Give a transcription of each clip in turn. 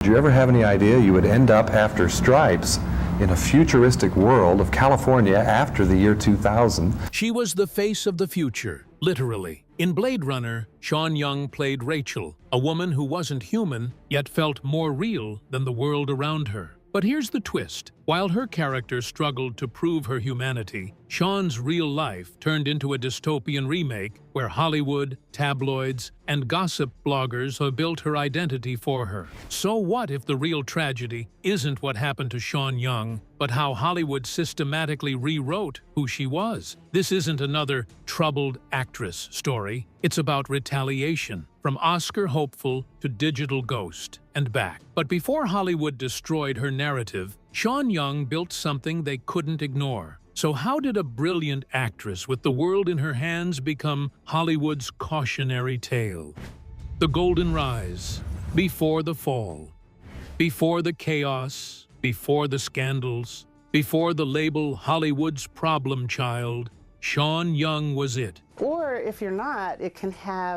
Did you ever have any idea you would end up after Stripes in a futuristic world of California after the year 2000? She was the face of the future, literally. In Blade Runner, Sean Young played Rachael, a woman who wasn't human, yet felt more real than the world around her. But here's the twist. While her character struggled to prove her humanity, Sean's real life turned into a dystopian remake where Hollywood, tabloids, and gossip bloggers have built her identity for her. So what if the real tragedy isn't what happened to Sean Young, but how Hollywood systematically rewrote who she was? This isn't another troubled actress story. It's about retaliation, from Oscar hopeful to digital ghost and back. But before Hollywood destroyed her narrative, Sean Young built something they couldn't ignore. So how did a brilliant actress with the world in her hands become Hollywood's cautionary tale? The golden rise, before the fall, before the chaos, before the scandals, before the label Hollywood's problem child, Sean Young was it. Or if you're not, it can have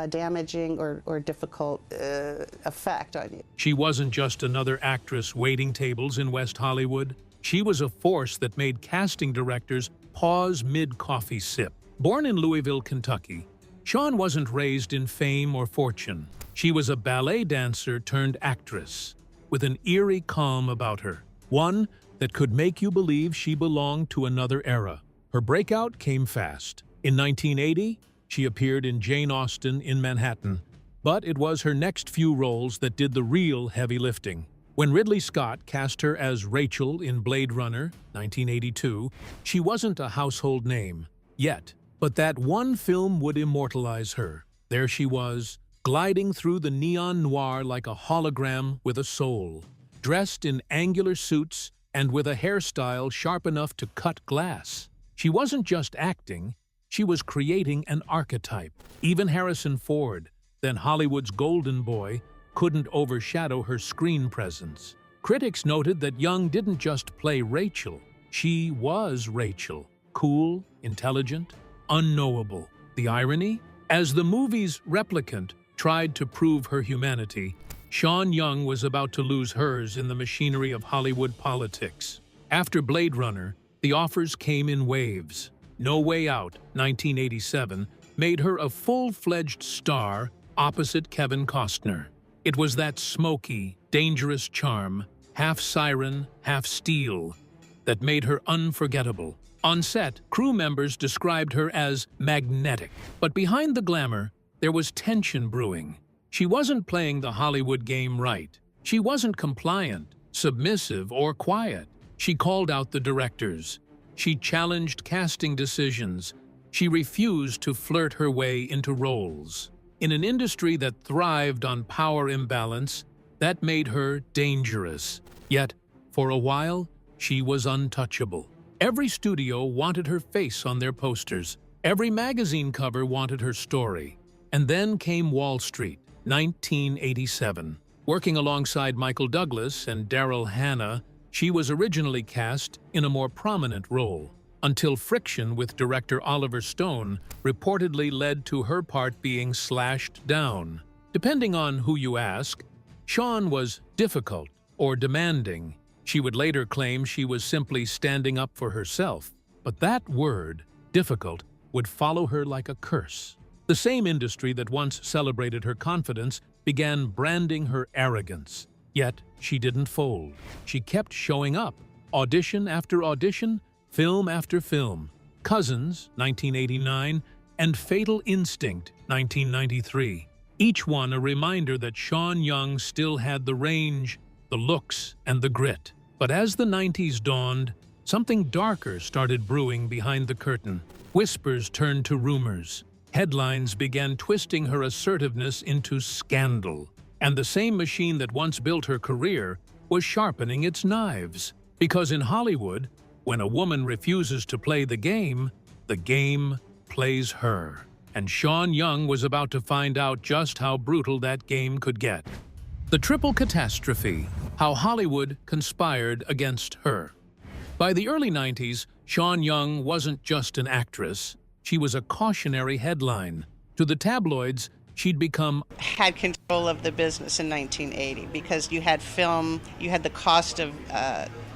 damaging or difficult effect on you. She wasn't just another actress waiting tables in West Hollywood. She was a force that made casting directors pause mid-coffee sip. Born in Louisville, Kentucky, Sean wasn't raised in fame or fortune. She was a ballet dancer turned actress, with an eerie calm about her, one that could make you believe she belonged to another era. Her breakout came fast. In 1980, she appeared in Jane Austen in Manhattan, but it was her next few roles that did the real heavy lifting. When Ridley Scott cast her as Rachael in Blade Runner, 1982, she wasn't a household name yet, but that one film would immortalize her. There she was, gliding through the neon noir like a hologram with a soul, dressed in angular suits and with a hairstyle sharp enough to cut glass. She wasn't just acting, she was creating an archetype. Even Harrison Ford, then Hollywood's golden boy, couldn't overshadow her screen presence. Critics noted that Young didn't just play Rachael, she was Rachael. Cool, intelligent, unknowable. The irony? As the movie's replicant tried to prove her humanity, Sean Young was about to lose hers in the machinery of Hollywood politics. After Blade Runner, the offers came in waves. No Way Out, 1987, made her a full-fledged star opposite Kevin Costner. It was that smoky, dangerous charm, half siren, half steel, that made her unforgettable. On set, crew members described her as magnetic. But behind the glamour, there was tension brewing. She wasn't playing the Hollywood game right. She wasn't compliant, submissive, or quiet. She called out the directors. She challenged casting decisions. She refused to flirt her way into roles. In an industry that thrived on power imbalance, that made her dangerous. Yet, for a while, she was untouchable. Every studio wanted her face on their posters. Every magazine cover wanted her story. And then came Wall Street, 1987. Working alongside Michael Douglas and Daryl Hannah, she was originally cast in a more prominent role, until friction with director Oliver Stone reportedly led to her part being slashed down. Depending on who you ask, Sean was difficult or demanding. She would later claim she was simply standing up for herself. But that word, difficult, would follow her like a curse. The same industry that once celebrated her confidence began branding her arrogance. Yet, she didn't fold. She kept showing up, audition after audition, film after film. Cousins, 1989, and Fatal Instinct, 1993. Each one a reminder that Sean Young still had the range, the looks, and the grit. But as the 90s dawned, something darker started brewing behind the curtain. Whispers turned to rumors. Headlines began twisting her assertiveness into scandal. And the same machine that once built her career was sharpening its knives. Because in Hollywood, when a woman refuses to play the game plays her. And Sean Young was about to find out just how brutal that game could get. The triple catastrophe, how Hollywood conspired against her. By the early 90s, Sean Young wasn't just an actress, she was a cautionary headline. To the tabloids, she'd become Had control of the business in 1980 because you had film, you had the cost of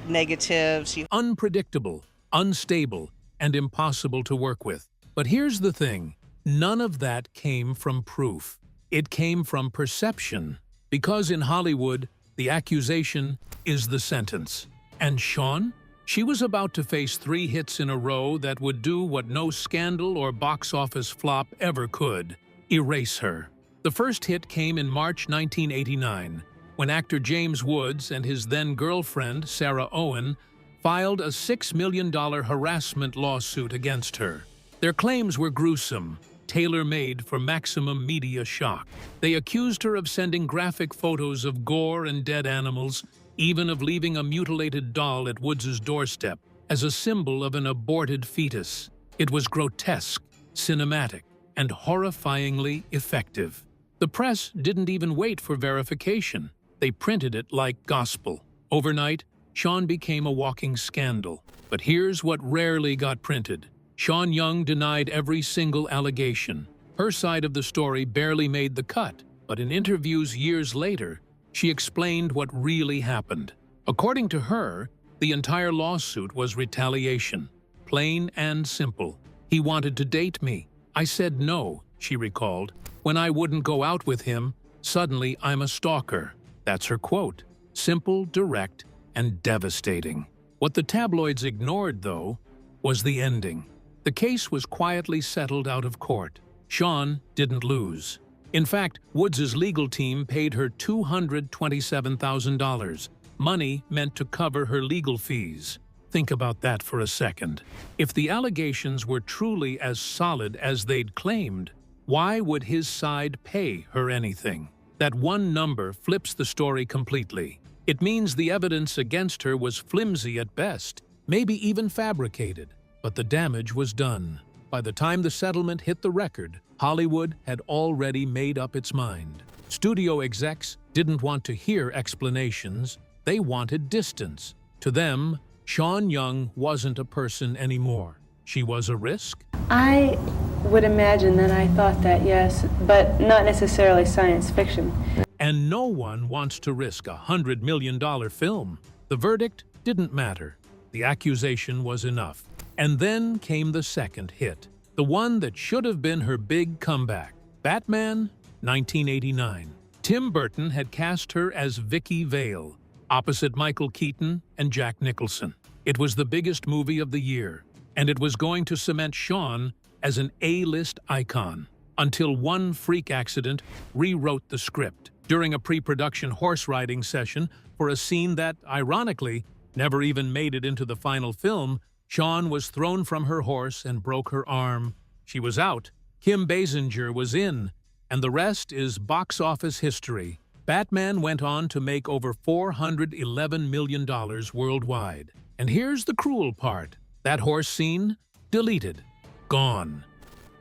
negatives. unpredictable, unstable, and impossible to work with. But here's the thing, none of that came from proof. It came from perception. Because in Hollywood, the accusation is the sentence. And Sean? She was about to face 3 hits in a row that would do what no scandal or box office flop ever could: erase her. The first hit came in March 1989, when actor James Woods and his then-girlfriend, Sarah Owen, filed a $6 million harassment lawsuit against her. Their claims were gruesome, tailor-made for maximum media shock. They accused her of sending graphic photos of gore and dead animals, even of leaving a mutilated doll at Woods' doorstep as a symbol of an aborted fetus. It was grotesque, cinematic, and horrifyingly effective. The press didn't even wait for verification. They printed it like gospel. Overnight, Sean became a walking scandal. But here's what rarely got printed. Sean Young denied every single allegation. Her side of the story barely made the cut, but in interviews years later, she explained what really happened. According to her, the entire lawsuit was retaliation. Plain and simple. He wanted to date me. I said no, she recalled. When I wouldn't go out with him, suddenly I'm a stalker. That's her quote. Simple, direct, and devastating. What the tabloids ignored, though, was the ending. The case was quietly settled out of court. Sean didn't lose. In fact, Woods' legal team paid her $227,000, money meant to cover her legal fees. Think about that for a second. If the allegations were truly as solid as they'd claimed, why would his side pay her anything? That one number flips the story completely. It means the evidence against her was flimsy at best, maybe even fabricated, but the damage was done. By the time the settlement hit the record, Hollywood had already made up its mind. Studio execs didn't want to hear explanations, they wanted distance. To them, Sean Young wasn't a person anymore. She was a risk. I would imagine that I thought that, yes, but not necessarily science fiction. And no one wants to risk a $100 million film. The verdict didn't matter. The accusation was enough. And then came the second hit, the one that should have been her big comeback. Batman, 1989. Tim Burton had cast her as Vicky Vale, opposite Michael Keaton and Jack Nicholson. It was the biggest movie of the year, and it was going to cement Sean as an A-list icon, until one freak accident rewrote the script. During a pre-production horse riding session for a scene that, ironically, never even made it into the final film, Sean was thrown from her horse and broke her arm. She was out, Kim Basinger was in, and the rest is box office history. Batman went on to make over $411 million worldwide. And here's the cruel part. That horse scene? Deleted. Gone.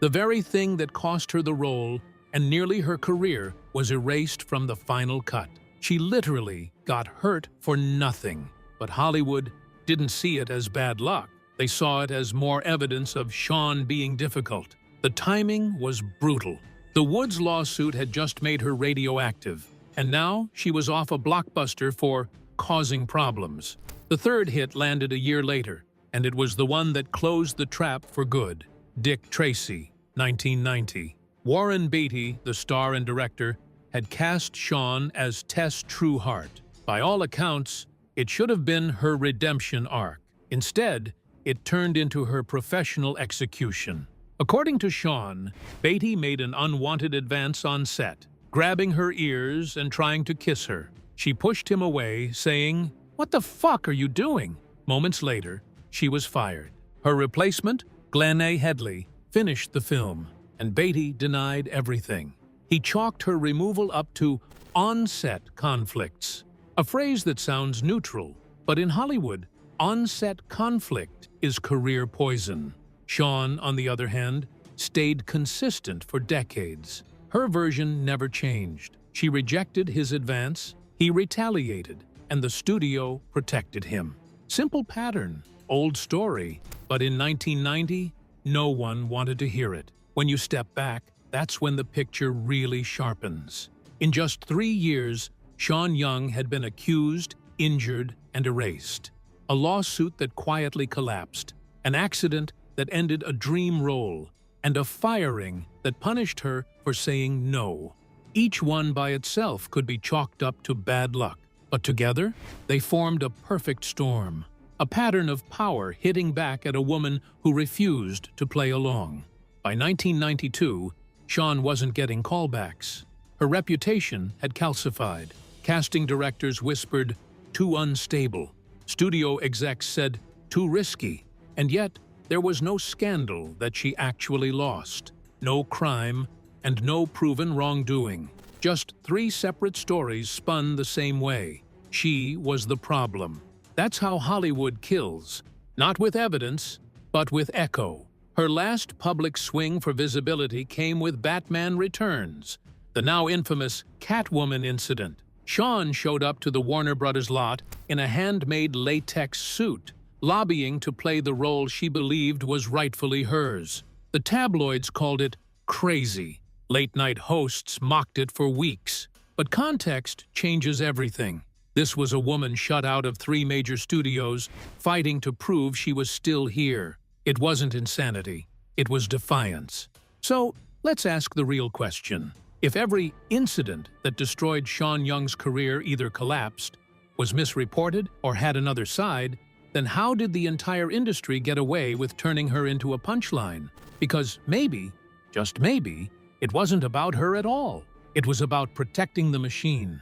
The very thing that cost her the role and nearly her career was erased from the final cut. She literally got hurt for nothing. But Hollywood didn't see it as bad luck. They saw it as more evidence of Sean being difficult. The timing was brutal. The Woods lawsuit had just made her radioactive, and now she was off a blockbuster for causing problems. The third hit landed a year later, and it was the one that closed the trap for good. Dick Tracy, 1990. Warren Beatty, the star and director, had cast Sean as Tess Trueheart. By all accounts, it should have been her redemption arc. Instead, it turned into her professional execution. According to Sean, Beatty made an unwanted advance on set, grabbing her ears and trying to kiss her. She pushed him away, saying, "What the fuck are you doing?" Moments later, she was fired. Her replacement, Glenn A. Headley, finished the film, and Beatty denied everything. He chalked her removal up to on-set conflicts, a phrase that sounds neutral, but in Hollywood, on-set conflict is career poison. Sean, on the other hand, stayed consistent for decades. Her version never changed. She rejected his advance, he retaliated, and the studio protected him. Simple pattern, old story, but in 1990, no one wanted to hear it. When you step back, that's when the picture really sharpens. In just 3 years, Sean Young had been accused, injured, and erased. A lawsuit that quietly collapsed, an accident that ended a dream role, and a firing that punished her for saying no. Each one by itself could be chalked up to bad luck, but together they formed a perfect storm, a pattern of power hitting back at a woman who refused to play along. By 1992, Sean wasn't getting callbacks. Her reputation had calcified. Casting directors whispered, "Too unstable." Studio execs said, "Too risky." And yet, there was no scandal that she actually lost, no crime, and no proven wrongdoing. Just 3 separate stories spun the same way. She was the problem. That's how Hollywood kills. Not with evidence, but with echo. Her last public swing for visibility came with Batman Returns, the now infamous Catwoman incident. Sean showed up to the Warner Brothers lot in a handmade latex suit, lobbying to play the role she believed was rightfully hers. The tabloids called it crazy. Late-night hosts mocked it for weeks. But context changes everything. This was a woman shut out of 3 major studios, fighting to prove she was still here. It wasn't insanity. It was defiance. So, let's ask the real question. If every incident that destroyed Sean Young's career either collapsed, was misreported, or had another side, then how did the entire industry get away with turning her into a punchline? Because maybe, just maybe, it wasn't about her at all. It was about protecting the machine.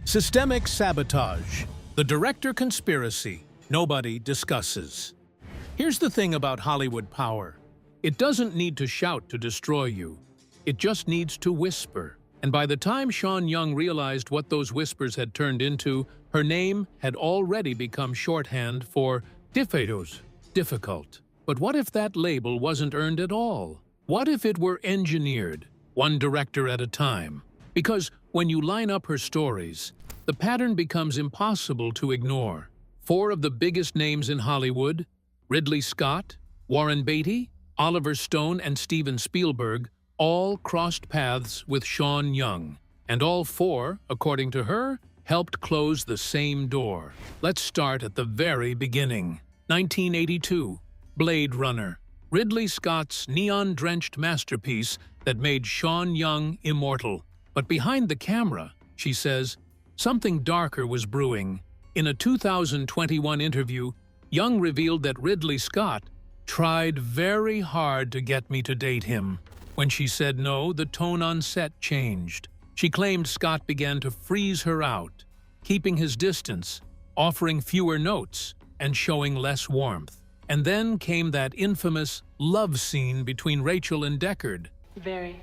Systemic sabotage. The director conspiracy nobody discusses. Here's the thing about Hollywood power. It doesn't need to shout to destroy you. It just needs to whisper. And by the time Sean Young realized what those whispers had turned into, her name had already become shorthand for difficult. But what if that label wasn't earned at all? What if it were engineered, one director at a time? Because when you line up her stories, the pattern becomes impossible to ignore. 4 of the biggest names in Hollywood, Ridley Scott, Warren Beatty, Oliver Stone, and Steven Spielberg, all crossed paths with Sean Young. And all 4, according to her, helped close the same door. Let's start at the very beginning. 1982, Blade Runner. Ridley Scott's neon-drenched masterpiece that made Sean Young immortal. But behind the camera, she says, something darker was brewing. In a 2021 interview, Young revealed that Ridley Scott tried very hard to get me to date him. When she said no, the tone on set changed. She claimed Scott began to freeze her out, keeping his distance, offering fewer notes, and showing less warmth. And then came that infamous love scene between Rachael and Deckard. Very.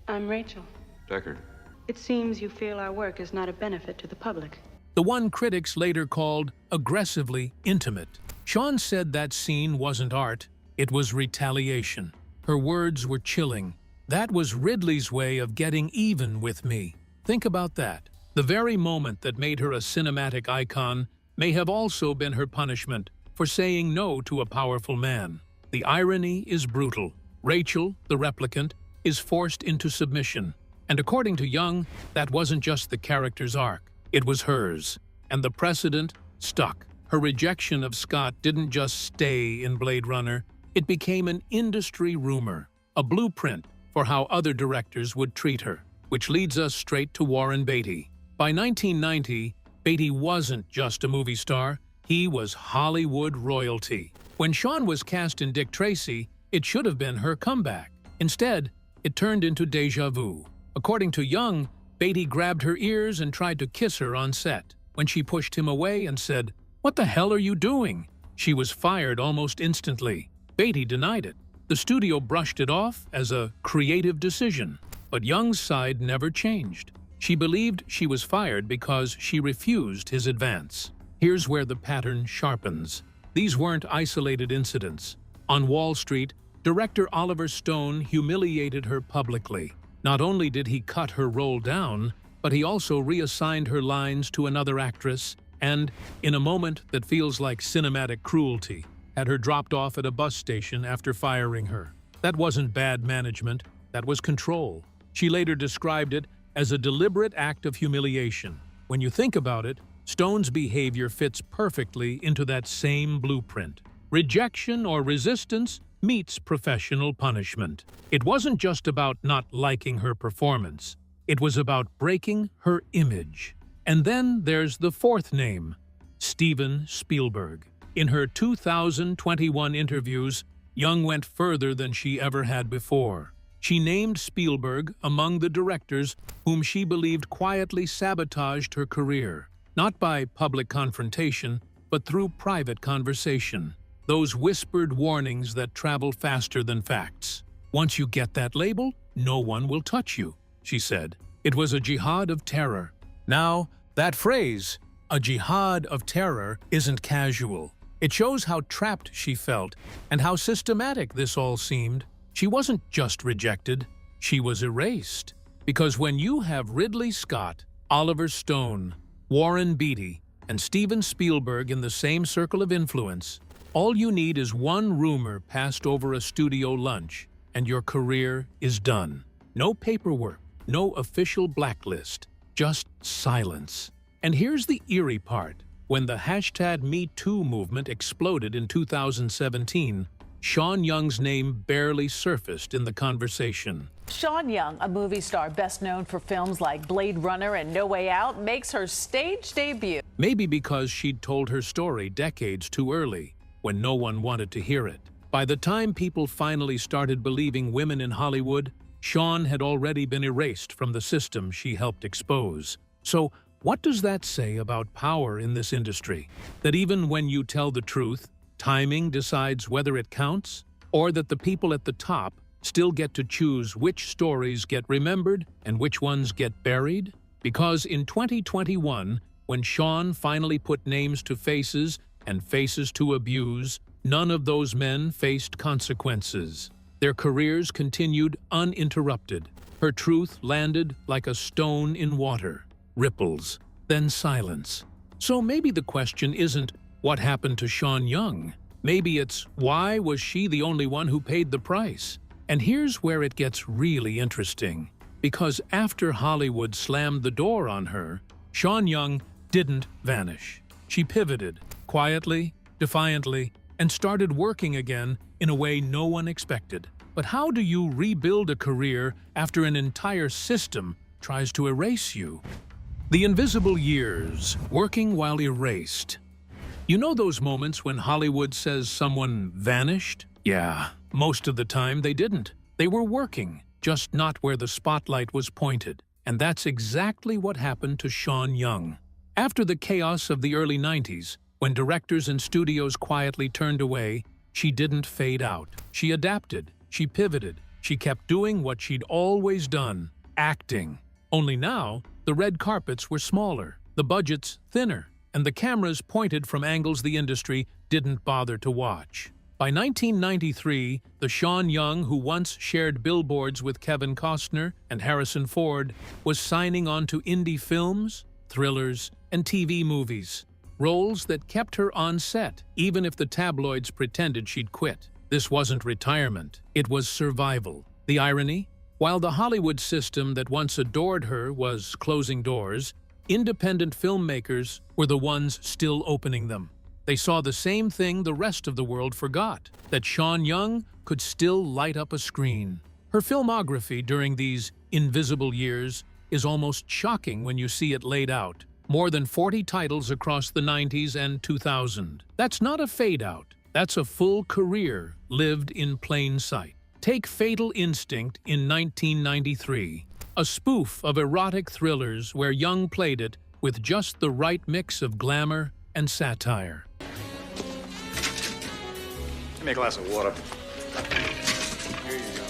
I'm Rachel. Deckard. It seems you feel our work is not a benefit to the public. The one critics later called aggressively intimate. Sean said that scene wasn't art, it was retaliation. Her words were chilling. That was Ridley's way of getting even with me. Think about that. The very moment that made her a cinematic icon may have also been her punishment for saying no to a powerful man. The irony is brutal. Rachael, the replicant, is forced into submission. And according to Young, that wasn't just the character's arc, it was hers. And the precedent stuck. Her rejection of Scott didn't just stay in Blade Runner, it became an industry rumor, a blueprint for how other directors would treat her, which leads us straight to Warren Beatty. By 1990, Beatty wasn't just a movie star, he was Hollywood royalty. When Sean was cast in Dick Tracy, it should have been her comeback. Instead, it turned into déjà vu. According to Young, Beatty grabbed her ears and tried to kiss her on set. When she pushed him away and said, "What the hell are you doing?" she was fired almost instantly. Beatty denied it. The studio brushed it off as a creative decision. But Young's side never changed. She believed she was fired because she refused his advance. Here's where the pattern sharpens. These weren't isolated incidents. On Wall Street, director Oliver Stone humiliated her publicly. Not only did he cut her role down, but he also reassigned her lines to another actress and, in a moment that feels like cinematic cruelty, had her dropped off at a bus station after firing her. That wasn't bad management, That was control. She later described it as a deliberate act of humiliation. When you think about it, Stone's behavior fits perfectly into that same blueprint. Rejection or resistance meets professional punishment. It wasn't just about not liking her performance. It was about breaking her image. And then there's the fourth name, Steven Spielberg. In her 2021 interviews, Young went further than she ever had before. She named Spielberg among the directors whom she believed quietly sabotaged her career, not by public confrontation, but through private conversation. Those whispered warnings that travel faster than facts. Once you get that label, no one will touch you, she said. It was a jihad of terror. Now, that phrase, a jihad of terror, isn't casual. It shows how trapped she felt and how systematic this all seemed. She wasn't just rejected, she was erased. Because when you have Ridley Scott, Oliver Stone, Warren Beatty, and Steven Spielberg in the same circle of influence, all you need is one rumor passed over a studio lunch, and your career is done. No paperwork, no official blacklist, just silence. And here's the eerie part. When the #MeToo movement exploded in 2017, Sean Young's name barely surfaced in the conversation. Sean Young, a movie star best known for films like Blade Runner and No Way Out, makes her stage debut. Maybe because she'd told her story decades too early, when no one wanted to hear it. By the time people finally started believing women in Hollywood, Sean had already been erased from the system she helped expose. So, what does that say about power in this industry? That even when you tell the truth, timing decides whether it counts? Or that the people at the top still get to choose which stories get remembered and which ones get buried? Because in 2021, when Sean finally put names to faces and faces to abuse, none of those men faced consequences. Their careers continued uninterrupted. Her truth landed like a stone in water. Ripples, then silence. So maybe the question isn't, what happened to Sean Young? Maybe it's, why was she the only one who paid the price? And here's where it gets really interesting. Because after Hollywood slammed the door on her, Sean Young didn't vanish. She pivoted, quietly, defiantly, and started working again in a way no one expected. But how do you rebuild a career after an entire system tries to erase you? The invisible years, working while erased. You know those moments when Hollywood says someone vanished? Yeah, most of the time they didn't. They were working, just not where the spotlight was pointed. And that's exactly what happened to Sean Young. After the chaos of the early 90s, when directors and studios quietly turned away, she didn't fade out. She adapted, she pivoted, she kept doing what she'd always done, acting. Only now, the red carpets were smaller, the budgets thinner, and the cameras pointed from angles the industry didn't bother to watch. By 1993, the Sean Young who once shared billboards with Kevin Costner and Harrison Ford was signing on to indie films, thrillers, and TV movies. Roles that kept her on set, even if the tabloids pretended she'd quit. This wasn't retirement, it was survival. The irony? While the Hollywood system that once adored her was closing doors, independent filmmakers were the ones still opening them. They saw the same thing the rest of the world forgot, that Sean Young could still light up a screen. Her filmography during these invisible years is almost shocking when you see it laid out. More than 40 titles across the 90s and 2000. That's not a fade-out. That's a full career lived in plain sight. Take Fatal Instinct in 1993, a spoof of erotic thrillers where Young played it with just the right mix of glamour and satire. Give me a glass of water. Here you go.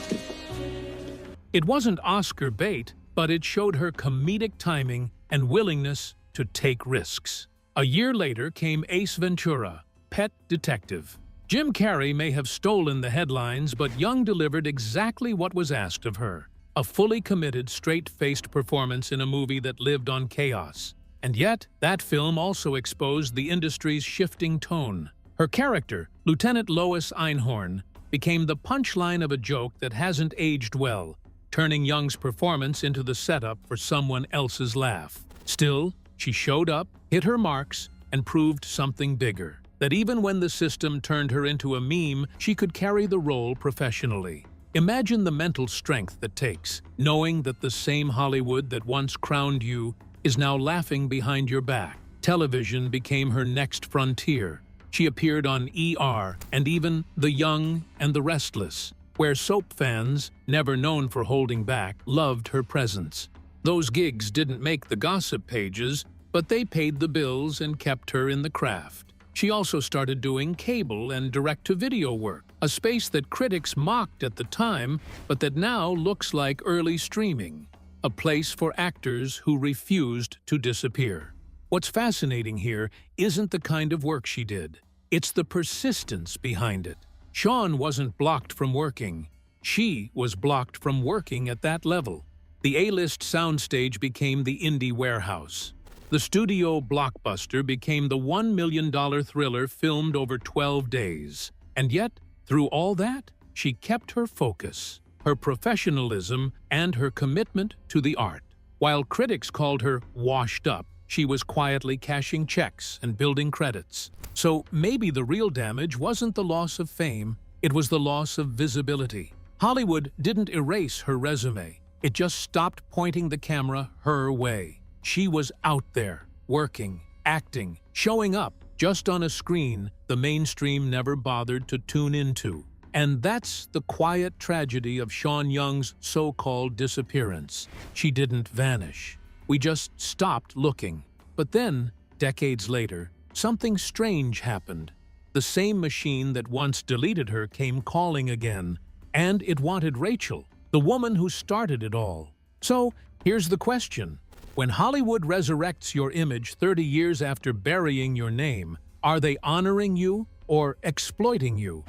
It wasn't Oscar bait, but it showed her comedic timing and willingness to take risks. A year later came Ace Ventura, Pet Detective. Jim Carrey may have stolen the headlines, but Young delivered exactly what was asked of her. A fully committed, straight-faced performance in a movie that lived on chaos. And yet, that film also exposed the industry's shifting tone. Her character, Lieutenant Lois Einhorn, became the punchline of a joke that hasn't aged well. turning Young's performance into the setup for someone else's laugh. Still, she showed up, hit her marks, and proved something bigger. That even when the system turned her into a meme, she could carry the role professionally. Imagine the mental strength that takes, knowing that the same Hollywood that once crowned you is now laughing behind your back. Television became her next frontier. She appeared on ER and even The Young and the Restless, where soap fans, never known for holding back, loved her presence. Those gigs didn't make the gossip pages, but they paid the bills and kept her in the craft. She also started doing cable and direct-to-video work, a space that critics mocked at the time, but that now looks like early streaming, a place for actors who refused to disappear. What's fascinating here isn't the kind of work she did. It's the persistence behind it. Sean wasn't blocked from working. She was blocked from working at that level. The A-list soundstage became the indie warehouse. The studio blockbuster became the $1 million thriller filmed over 12 days. And yet, through all that, she kept her focus, her professionalism, and her commitment to the art. While critics called her washed up, she was quietly cashing checks and building credits. So maybe the real damage wasn't the loss of fame, it was the loss of visibility. Hollywood didn't erase her resume, it just stopped pointing the camera her way. She was out there, working, acting, showing up, just on a screen the mainstream never bothered to tune into. And that's the quiet tragedy of Sean Young's so-called disappearance. She didn't vanish. We just stopped looking. But then, decades later, something strange happened. The same machine that once deleted her came calling again, and it wanted Rachael, the woman who started it all. So, here's the question. When Hollywood resurrects your image 30 years after burying your name, are they honoring you or exploiting you?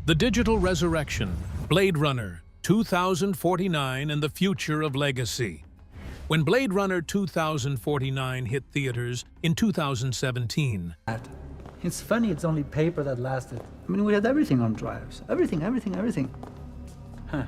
The Digital Resurrection, Blade Runner, 2049 and the Future of Legacy. When Blade Runner 2049 hit theaters in 2017, it's funny, it's only paper that lasted. I mean, we had everything on drives. Everything. Huh.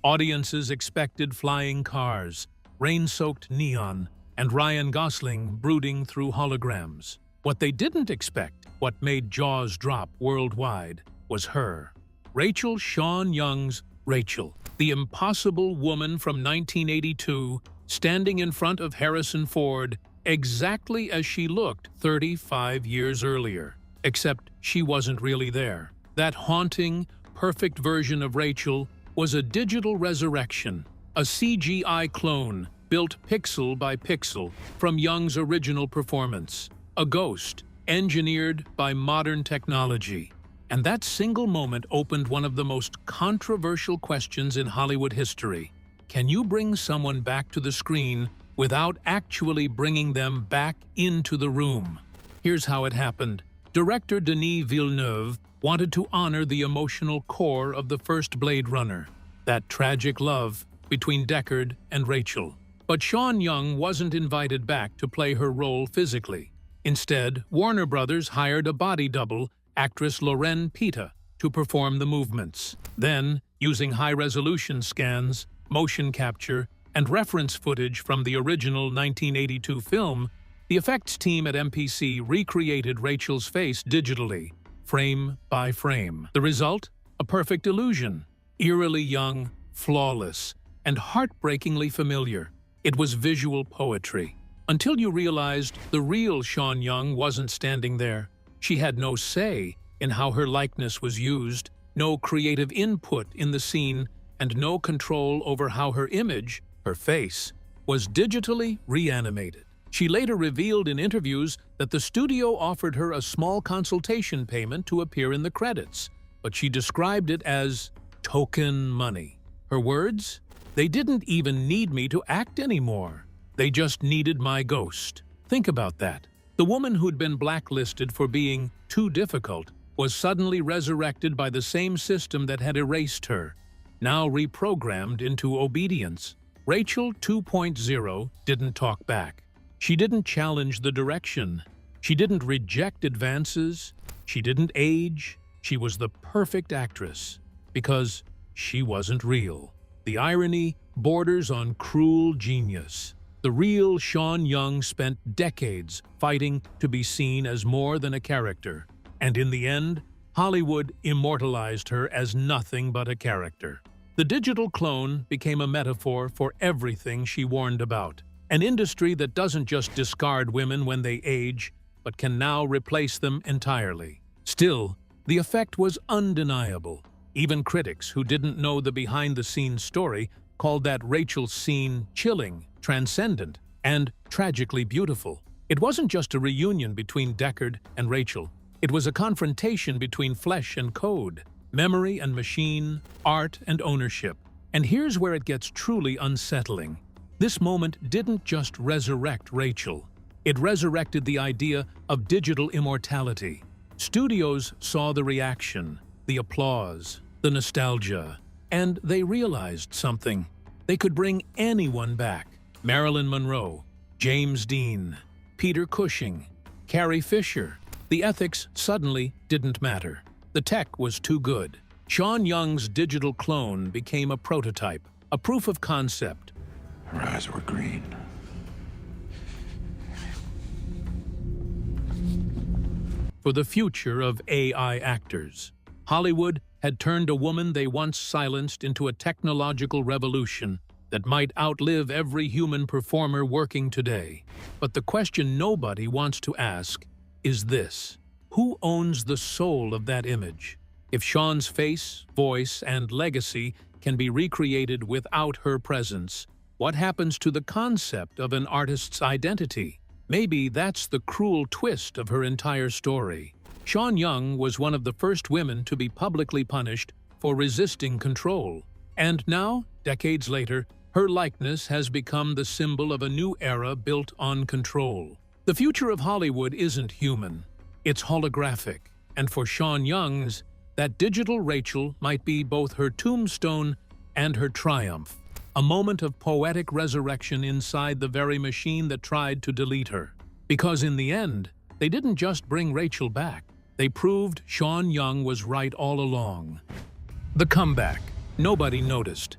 audiences expected flying cars, rain-soaked neon, and Ryan Gosling brooding through holograms. What they didn't expect, what made jaws drop worldwide, was her. Rachael Sean Young's Rachael, the impossible woman from 1982, standing in front of Harrison Ford exactly as she looked 35 years earlier. Except she wasn't really there. That haunting, perfect version of Rachael was a digital resurrection, a CGI clone built pixel by pixel from Young's original performance, a ghost engineered by modern technology. And that single moment opened one of the most controversial questions in Hollywood history. Can you bring someone back to the screen without actually bringing them back into the room? Here's how it happened. Director Denis Villeneuve wanted to honor the emotional core of the first Blade Runner, that tragic love between Deckard and Rachael. But Sean Young wasn't invited back to play her role physically. Instead, Warner Brothers hired a body double, actress Lauren Pita, to perform the movements. Then, using high-resolution scans, motion capture, and reference footage from the original 1982 film, the effects team at MPC recreated Rachael's face digitally, frame by frame. The result? A perfect illusion. Eerily young, flawless, and heartbreakingly familiar. It was visual poetry. Until you realized the real Sean Young wasn't standing there. She had no say in how her likeness was used, no creative input in the scene, and no control over how her image, her face, was digitally reanimated. She later revealed in interviews that the studio offered her a small consultation payment to appear in the credits, but she described it as token money. Her words? "They didn't even need me to act anymore. They just needed my ghost." Think about that. The woman who'd been blacklisted for being too difficult was suddenly resurrected by the same system that had erased her, now reprogrammed into obedience. Rachael 2.0 didn't talk back. She didn't challenge the direction. She didn't reject advances. She didn't age. She was the perfect actress because she wasn't real. The irony borders on cruel genius. The real Sean Young spent decades fighting to be seen as more than a character, and in the end, Hollywood immortalized her as nothing but a character. The digital clone became a metaphor for everything she warned about, an industry that doesn't just discard women when they age, but can now replace them entirely. Still, the effect was undeniable. Even critics who didn't know the behind-the-scenes story called that Rachael scene chilling, transcendent, and tragically beautiful. It wasn't just a reunion between Deckard and Rachael. It was a confrontation between flesh and code, memory and machine, art and ownership. And here's where it gets truly unsettling. This moment didn't just resurrect Rachael. It resurrected the idea of digital immortality. Studios saw the reaction, the applause, the nostalgia, and they realized something. They could bring anyone back. Marilyn Monroe, James Dean, Peter Cushing, Carrie Fisher. The ethics suddenly didn't matter. The tech was too good. Sean Young's digital clone became a prototype, a proof of concept. Her eyes were green. For the future of AI actors. Hollywood had turned a woman they once silenced into a technological revolution that might outlive every human performer working today. But the question nobody wants to ask is this: who owns the soul of that image? If Sean's face, voice, and legacy can be recreated without her presence, what happens to the concept of an artist's identity? Maybe that's the cruel twist of her entire story. Sean Young was one of the first women to be publicly punished for resisting control. And now, decades later, her likeness has become the symbol of a new era built on control. The future of Hollywood isn't human, it's holographic. And for Sean Young's, that digital Rachael might be both her tombstone and her triumph. A moment of poetic resurrection inside the very machine that tried to delete her. Because in the end, they didn't just bring Rachael back. They proved Sean Young was right all along. The comeback. Nobody noticed.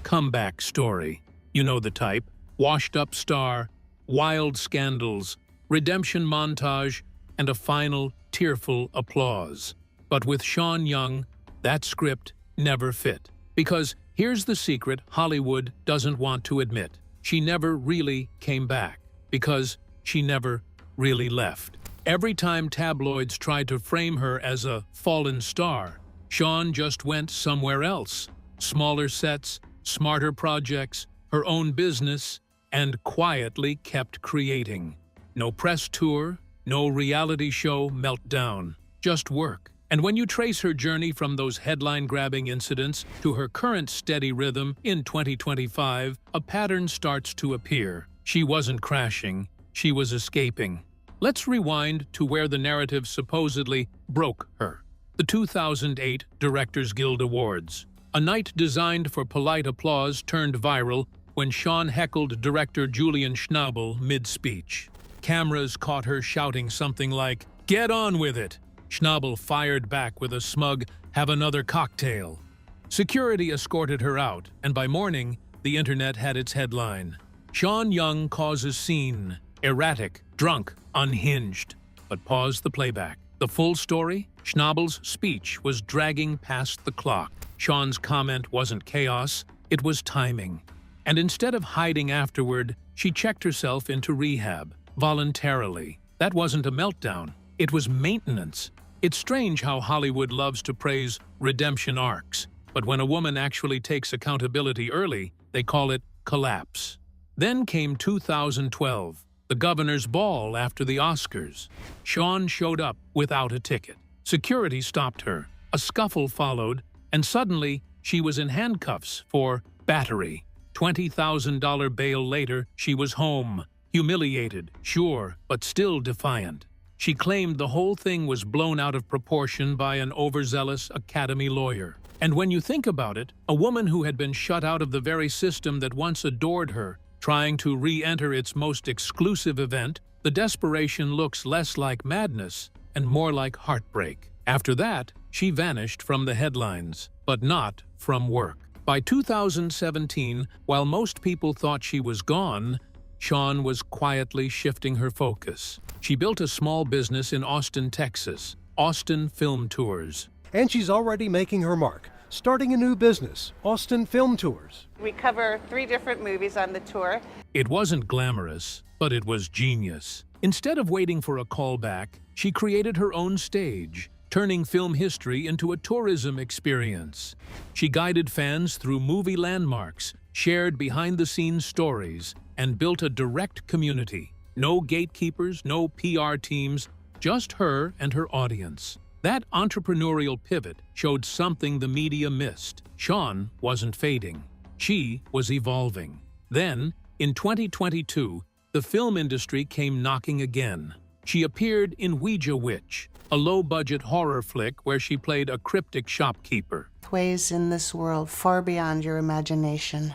Comeback story. You know the type. Washed-up star, wild scandals, redemption montage, and a final, tearful applause. But with Sean Young, that script never fit. Because here's the secret Hollywood doesn't want to admit. She never really came back. Because she never really left. Every time tabloids tried to frame her as a fallen star, Sean just went somewhere else. Smaller sets, smarter projects, her own business, and quietly kept creating. No press tour, no reality show meltdown, just work. And when you trace her journey from those headline-grabbing incidents to her current steady rhythm in 2025, a pattern starts to appear. She wasn't crashing, she was escaping. Let's rewind to where the narrative supposedly broke her. The 2008 Directors Guild Awards. A night designed for polite applause turned viral when Sean heckled director Julian Schnabel mid-speech. Cameras caught her shouting something like, "Get on with it!" Schnabel fired back with a smug, "Have another cocktail." Security escorted her out, and by morning, the internet had its headline. Sean Young causes scene. Erratic, drunk, unhinged. But pause the playback. The full story? Schnabel's speech was dragging past the clock. Sean's comment wasn't chaos, it was timing. And instead of hiding afterward, she checked herself into rehab, voluntarily. That wasn't a meltdown, it was maintenance. It's strange how Hollywood loves to praise redemption arcs, but when a woman actually takes accountability early, they call it collapse. Then came 2012. The governor's ball after the Oscars. Sean showed up without a ticket. Security stopped her. A scuffle followed, and suddenly she was in handcuffs for battery. $20,000 bail later, she was home. Humiliated, sure, but still defiant. She claimed the whole thing was blown out of proportion by an overzealous Academy lawyer. And when you think about it, a woman who had been shut out of the very system that once adored her, trying to re-enter its most exclusive event, the desperation looks less like madness and more like heartbreak. After that, she vanished from the headlines, but not from work. By 2017, while most people thought she was gone, Sean was quietly shifting her focus. She built a small business in Austin, Texas, Austin Film Tours. And she's already making her mark, starting a new business, Austin Film Tours. We cover 3 different movies on the tour. It wasn't glamorous, but it was genius. Instead of waiting for a callback, she created her own stage, turning film history into a tourism experience. She guided fans through movie landmarks, shared behind-the-scenes stories, and built a direct community. No gatekeepers, no PR teams, just her and her audience. That entrepreneurial pivot showed something the media missed. Sean wasn't fading. She was evolving. Then, in 2022, the film industry came knocking again. She appeared in Ouija Witch, a low-budget horror flick where she played a cryptic shopkeeper. Ways in this world far beyond your imagination.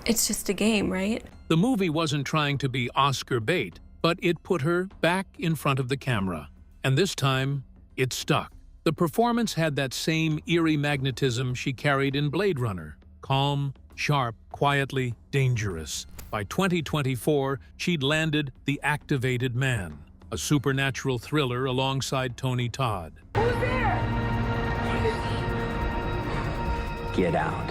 It's just a game, right? The movie wasn't trying to be Oscar bait, but it put her back in front of the camera. And this time, it stuck. The performance had that same eerie magnetism she carried in Blade Runner. Calm, sharp, quietly dangerous. By 2024, she'd landed The Activated Man, a supernatural thriller alongside Tony Todd. Who's there? Get out.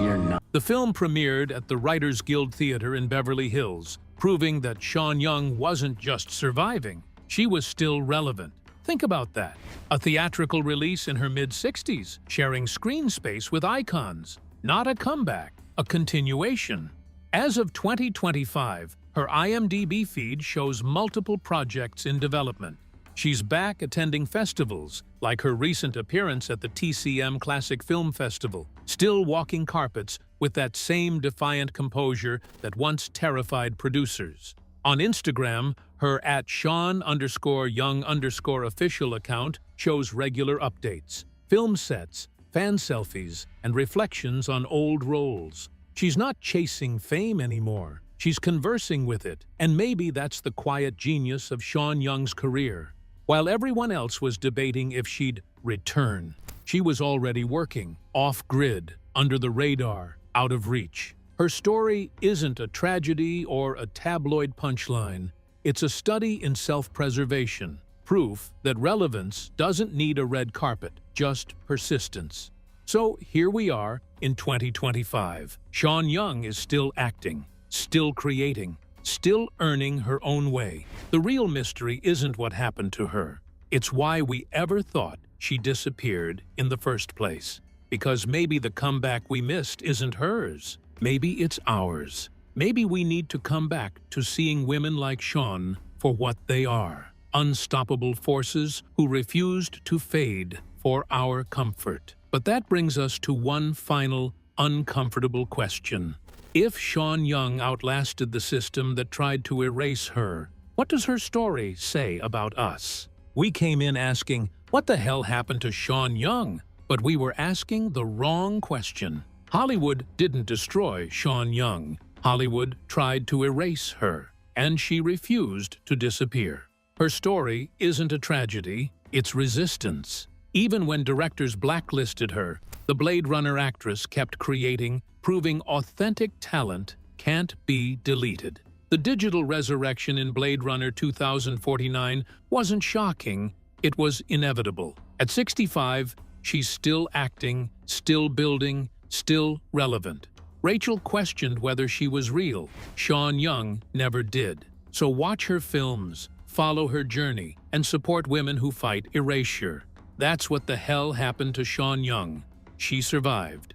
You're not. The film premiered at the Writers Guild Theater in Beverly Hills, proving that Sean Young wasn't just surviving, she was still relevant. Think about that. A theatrical release in her mid-60s, sharing screen space with icons. Not a comeback, a continuation. As of 2025, her IMDb feed shows multiple projects in development. She's back attending festivals, like her recent appearance at the TCM Classic Film Festival, still walking carpets with that same defiant composure that once terrified producers. On Instagram, her @Sean_Young_official account shows regular updates, film sets, fan selfies, and reflections on old roles. She's not chasing fame anymore. She's conversing with it, and maybe that's the quiet genius of Sean Young's career. While everyone else was debating if she'd return, she was already working, off-grid, under the radar, out of reach. Her story isn't a tragedy or a tabloid punchline. It's a study in self-preservation, proof that relevance doesn't need a red carpet, just persistence. So here we are in 2025. Sean Young is still acting, still creating, still earning her own way. The real mystery isn't what happened to her. It's why we ever thought she disappeared in the first place. Because maybe the comeback we missed isn't hers. Maybe it's ours. Maybe we need to come back to seeing women like Sean for what they are. Unstoppable forces who refused to fade for our comfort. But that brings us to one final, uncomfortable question. If Sean Young outlasted the system that tried to erase her, what does her story say about us? We came in asking, what the hell happened to Sean Young? But we were asking the wrong question. Hollywood didn't destroy Sean Young. Hollywood tried to erase her, and she refused to disappear. Her story isn't a tragedy, it's resistance. Even when directors blacklisted her, the Blade Runner actress kept creating, proving authentic talent can't be deleted. The digital resurrection in Blade Runner 2049 wasn't shocking, it was inevitable. At 65, she's still acting, still building, still relevant. Rachael questioned whether she was real. Sean Young never did. So watch her films, follow her journey, and support women who fight erasure. That's what the hell happened to Sean Young. She survived.